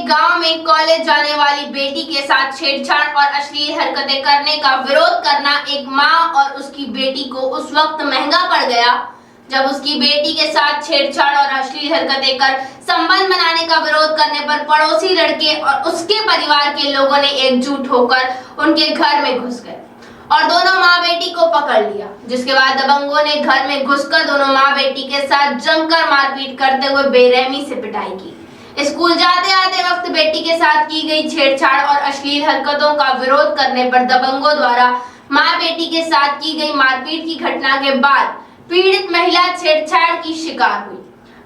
गांव में कॉलेज जाने वाली बेटी के साथ छेड़छाड़ और अश्लील हरकतें करने का विरोध करना एक मां और उसकी बेटी को उस वक्त महंगा पड़ गया जब उसकी बेटी के साथ छेड़छाड़ और अश्लील हरकतें कर संबंध बनाने का विरोध करने पर पड़ोसी लड़के और उसके परिवार के लोगों ने एकजुट होकर उनके घर में घुस गए और दोनों माँ बेटी को पकड़ लिया, जिसके बाद दबंगों ने घर में घुसकर दोनों माँ बेटी के साथ जमकर मारपीट करते हुए बेरहमी से पिटाई की। स्कूल जाते आते वक्त बेटी के साथ की गई छेड़छाड़ और अश्लील हरकतों का विरोध करने पर दबंगों द्वारा मां बेटी के साथ की गई मारपीट की घटना के बाद पीड़ित महिला छेड़छाड़ की शिकार हुई।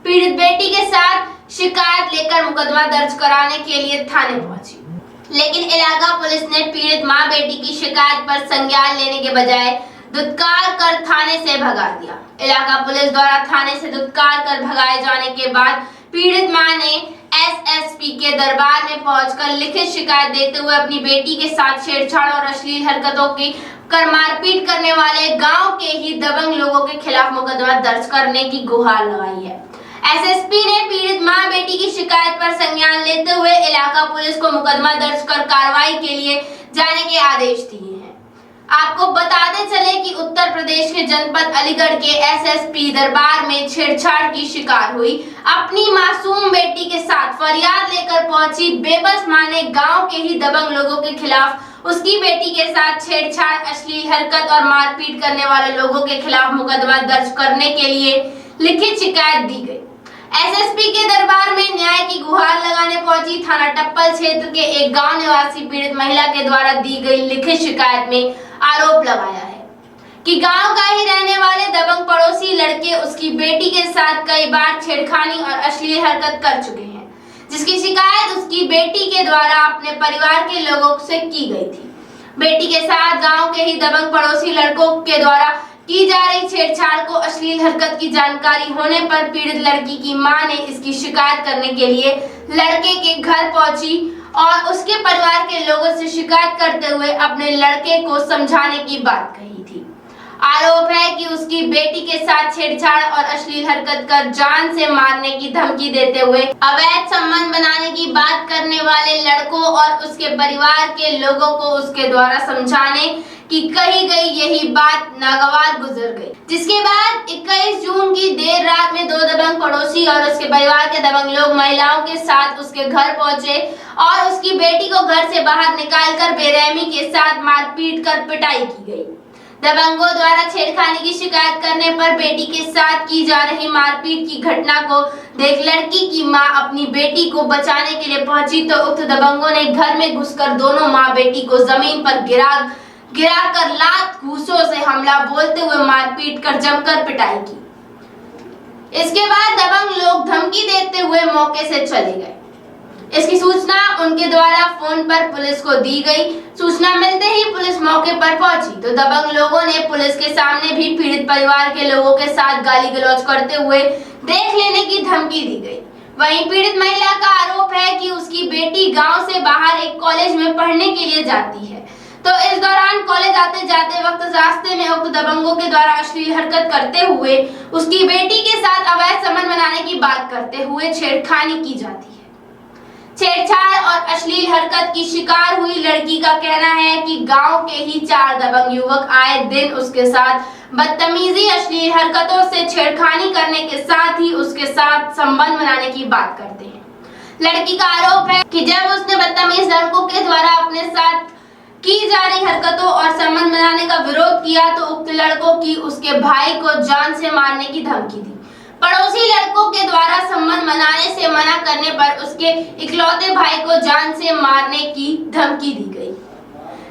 पीड़ित बेटी के साथ शिकायत लेकर मुकदमा दर्ज कराने के लिए थाने पहुंची, लेकिन इलाका पुलिस ने पीड़ित मां बेटी की शिकायत पर संज्ञान लेने के बजाय दुत्कार कर थाने से भगा दिया। इलाका पुलिस द्वारा थाने से दुत्कार कर भगाए जाने के बाद पीड़ित मां ने एसएसपी के दरबार में पहुंचकर लिखित शिकायत देते हुए अपनी बेटी के साथ छेड़छाड़ और अश्लील हरकतों की कर मारपीट करने वाले गांव के ही दबंग लोगों के खिलाफ मुकदमा दर्ज करने की गुहार लगाई है। एसएसपी ने पीड़ित मां बेटी की शिकायत पर संज्ञान लेते हुए इलाका पुलिस को मुकदमा दर्ज कर कार्रवाई के लिए जाने के आदेश दिए हैं। आपको बताते चले कि उत्तर प्रदेश के जनपद अलीगढ़ के एसएसपी दरबार में छेड़छाड़ की शिकार हुई अपनी मासूम बेटी के साथ फरियाद लेकर पहुंची बेबस मां ने गांव के ही दबंग लोगों के खिलाफ उसकी बेटी के साथ छेड़छाड़, अश्लील हरकत और मारपीट करने वाले लोगों के खिलाफ मुकदमा दर्ज करने के लिए लिखित शिकायत दी गई। एसएसपी के दरबार में न्याय की गुहार लगाने पहुंची थाना टप्पल क्षेत्र के एक गांव निवासी पीड़ित महिला के द्वारा दी गई लिखित शिकायत में आरोप लगाया है कि गांव का ही रहने वाले दबंग पड़ोसी लड़के उसकी बेटी के साथ कई बार छेड़खानी और अश्लील हरकत कर चुके हैं, जिसकी शिकायत उसकी बेटी के द्वारा अपने परिवार के लोगों से की गई थी। बेटी के साथ गांव के ही दबंग पड़ोसी लड़कों के द्वारा की जा रही छेड़छाड़ को अश्लील हरकत की जानकारी होने पर पीड़ित लड़की की मां ने इसकी शिकायत करने के लिए लड़के के घर पहुंची और उसके परिवार के लोगों से शिकायत करते हुए अपने लड़के को समझाने की बात कही थी। आरोप है कि उसकी बेटी के साथ छेड़छाड़ और अश्लील हरकत कर जान से मारने की धमकी देते हुए अवैध संबंध बनाने की बात करने वाले लड़कों और उसके परिवार के लोगों को उसके द्वारा समझाने की कही गई यही बात नागवार गुजर गई, जिसके बाद 21 जून की देर रात में दो दबंग पड़ोसी और उसके परिवार के दबंग लोग महिलाओं के साथ उसके घर पहुंचे और उसकी बेटी को घर से बाहर निकालकर बेरहमी के साथ मारपीट कर पिटाई की गई। दबंगों द्वारा छेड़खानी की शिकायत करने पर बेटी के साथ की जा रही मारपीट की घटना को देख लड़की की मां अपनी बेटी को बचाने के लिए पहुंची तो उक्त दबंगों ने घर में घुसकर दोनों मां बेटी को जमीन पर गिरा कर लात घूंसों से हमला बोलते हुए मारपीट कर जमकर पिटाई की। इसके बाद दबंग लोग धमकी देते हुए मौके से चले गए। इसकी सूचना उनके द्वारा फोन पर पुलिस को दी गई। सूचना मिलते ही पुलिस मौके पर पहुंची तो दबंग लोगों ने पुलिस के सामने भी पीड़ित परिवार के लोगों के साथ गाली गलौज करते हुए देख लेने की धमकी दी गई। वहीं पीड़ित महिला का आरोप है कि उसकी बेटी गांव से बाहर एक कॉलेज में पढ़ने के लिए जाती है, तो इस दौरान कॉलेज आते जाते वक्त रास्ते में उक्त दबंगों के द्वारा अश्लील हरकत करते हुए उसकी बेटी के साथ अवैध संबंध बनाने की बात करते हुए छेड़खानी की जाती है। छेड़छाड़ और अश्लील हरकत की शिकार हुई लड़की का कहना है कि गांव के ही 4 दबंग युवक आए दिन उसके साथ बदतमीजी, अश्लील हरकतों से छेड़खानी करने के साथ ही उसके साथ संबंध बनाने की बात करते हैं। लड़की का आरोप है कि जब उसने बदतमीज लड़कों के द्वारा अपने साथ की जा रही हरकतों और संबंध बनाने का विरोध किया तो उक्त लड़कों की उसके भाई को जान से मारने की धमकी दी। पड़ोसी लड़कों के द्वारा संबंध बनाने से मना करने पर उसके इकलौते भाई को जान से मारने की धमकी दी गई।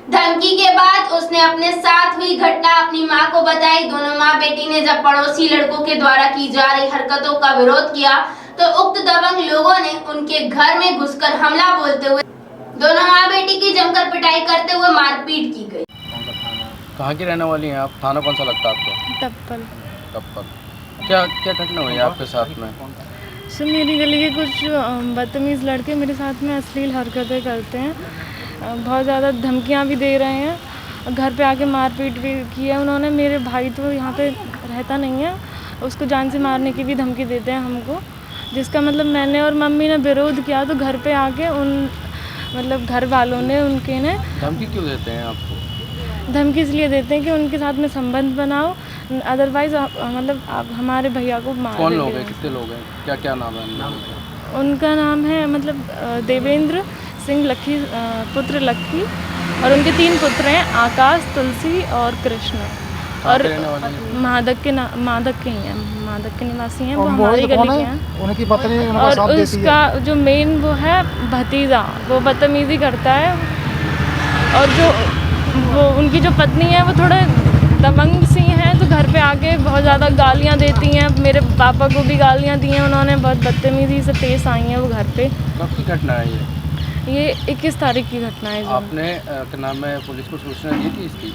धमकी के बाद उसने अपने साथ हुई घटना अपनी मां को बताई। दोनों मां बेटी ने जब पड़ोसी लड़कों के द्वारा की जा रही हरकतों का विरोध किया तो उक्त दबंग लोगों ने उनके घर में घुसकर हमला बोलते हुए दोनों माँ बेटी की जमकर पिटाई करते हुए मारपीट की गई। कहाँ की रहने वाली हैं आप? थाना कौन सा लगता है आपको? टप्पल। क्या क्या घटना हुई आपके साथ में? सर, मेरी गली के कुछ बदतमीज़ लड़के मेरे साथ में अश्लील हरकतें करते हैं, बहुत ज़्यादा धमकियाँ भी दे रहे हैं, घर पे आके मारपीट भी की है उन्होंने। मेरे भाई तो यहाँ पे रहता नहीं है, उसको जान से मारने की भी धमकी देते हैं हमको। जिसका मतलब मैंने और मम्मी ने विरोध किया तो घर पे आके मतलब घर वालों ने उनके ने धमकी क्यों देते हैं आपको? धमकी इसलिए देते हैं कि उनके साथ में संबंध बनाओ, अदरवाइज मतलब आप हमारे भैया को मार कौन देंगे। लोग हैं, कितने लोग हैं, क्या क्या नाम है उन लोगों का? उनका नाम है मतलब देवेंद्र सिंह लक्की, पुत्र लक्की, और उनके 3 पुत्र हैं, आकाश, तुलसी और कृष्ण। कहाँ और के रहने वाले हैं? मादक के ही हैं, मादक के निवासी हैं, वो हमारी गली के हैं। उनकी पत्नी उनका और साथ देती है। उसका जो मेन वो है भतीजा, वो बदतमीजी करता है। और जो वो उनकी जो पत्नी है वो थोड़े दबंग सी हैं, तो घर पे आके बहुत ज़्यादा गालियाँ देती हैं। मेरे पापा को भी गालियाँ दी हैं उन्होंने, बहुत बदतमीजी से पेश आई हैं वो घर पे। कब की घटना है ये? 21 तारीख की घटना है। आपने क्या नाम है, पुलिस को सूचना दी थी इसकी?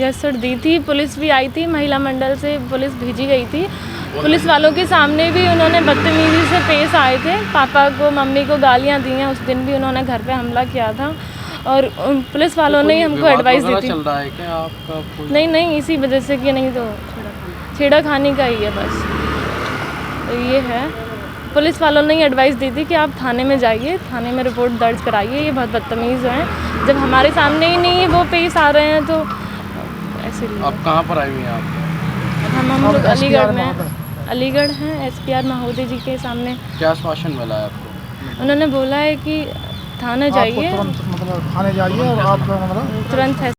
यस सर, दी थी। पुलिस भी आई थी, महिला मंडल से पुलिस भेजी गई थी। पुलिस वालों के सामने भी उन्होंने बदतमीजी से पेश आए थे। पापा को मम्मी को गालियाँ दी हैं, उस दिन भी उन्होंने घर पे हमला किया था। और पुलिस वालों ने ही हमको एडवाइस दी थी। चल रहा है क्या आपका कोई? नहीं, इसी वजह से कि नहीं तो छेड़ा खाने का ही है बस। तो ये है, पुलिस वालों ने ही एडवाइस दी थी कि आप थाने में जाइए, थाने में रिपोर्ट दर्ज कराइए, ये बहुत बदतमीज़ हैं। जब हमारे सामने ही नहीं वो पेश आ रहे हैं तो ऐसे ही। आप कहाँ पर आई हुई हैं आप? हम लोग अलीगढ़ में, अलीगढ़ हैं, SPR महोदय जी के सामने। क्या आश्वासन मिला है आपको? उन्होंने बोला है कि थाने जाइए, तुरंत मतलब थाने जाइए और आप मतलब तुरंत